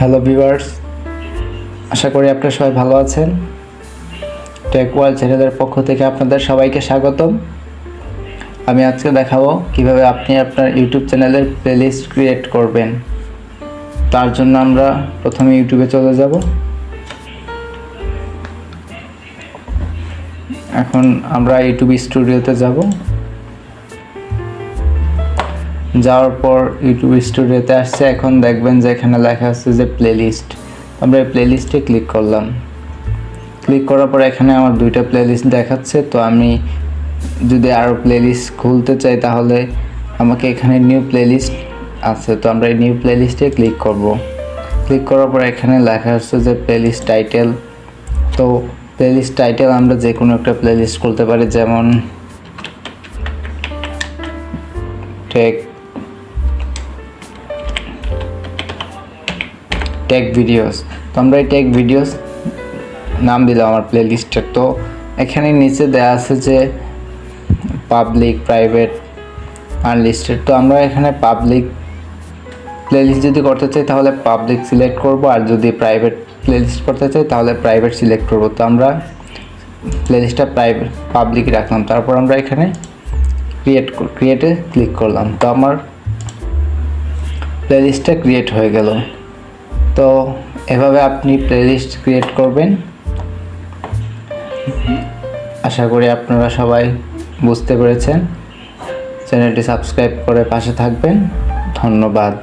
Hello viewers, আশা করি আপনারা সবাই ভালো আছেন। টেক ওয়ার্ল্ড চ্যানেলের পক্ষ থেকে আপনাদের সবাইকে স্বাগতম। আমি আজকে দেখাবো কিভাবে আপনি আপনার ইউটিউব চ্যানেলের প্লেলিস্ট ক্রিয়েট করবেন। তার জন্য আমরা প্রথমে ইউটিউবে চলে যাব। এখন আমরা ইউটিউব স্টুডিওতে যাব। যাওয়ার পর ইউটিউব স্টুডিওতে আসছে। এখন দেখবেন যে এখানে লেখা আছে যে প্লেলিস্ট। আমরা এই প্লেলিস্টে ক্লিক করলাম। ক্লিক করার পর এখানে আমার দুইটা প্লেলিস্ট দেখাচ্ছে। তো আমি যদি আরও প্লেলিস্ট খুলতে চাই তাহলে আমাকে এখানে নিউ প্লেলিস্ট আছে। তো আমরা এই নিউ প্লেলিস্টে ক্লিক করব। ক্লিক করার পর এখানে লেখা আছে যে প্লেলিস্ট টাইটেল। তো প্লেলিস্ট টাইটেল আমরা যে কোনো একটা প্লেলিস্ট খুলতে পারি, যেমন টেক ভিডিওস। তো আমরা এই টেক ভিডিওস নাম দিলাম আমার প্লেলিস্টের। তো এখানে নিচে দেওয়া আছে যে পাবলিক, প্রাইভেট, আনলিস্টেড। তো আমরা এখানে পাবলিক প্লেলিস্ট যদি করতে চাই তাহলে পাবলিক সিলেক্ট করব, আর যদি প্রাইভেট প্লেলিস্ট করতে চাই তাহলে প্রাইভেট সিলেক্ট করব। তো আমরা প্লেলিস্টটা পাবলিক রাখলাম। তারপর আমরা এখানে ক্রিয়েটে ক্লিক করলাম। তো আমার প্লেলিস্টটা ক্রিয়েট হয়ে গেল। তো এভাবে আপনি প্লেলিস্ট ক্রিয়েট করবেন। আশা করি আপনারা সবাই বুঝতে পেরেছেন। চ্যানেলটি সাবস্ক্রাইব করে পাশে থাকবেন। ধন্যবাদ।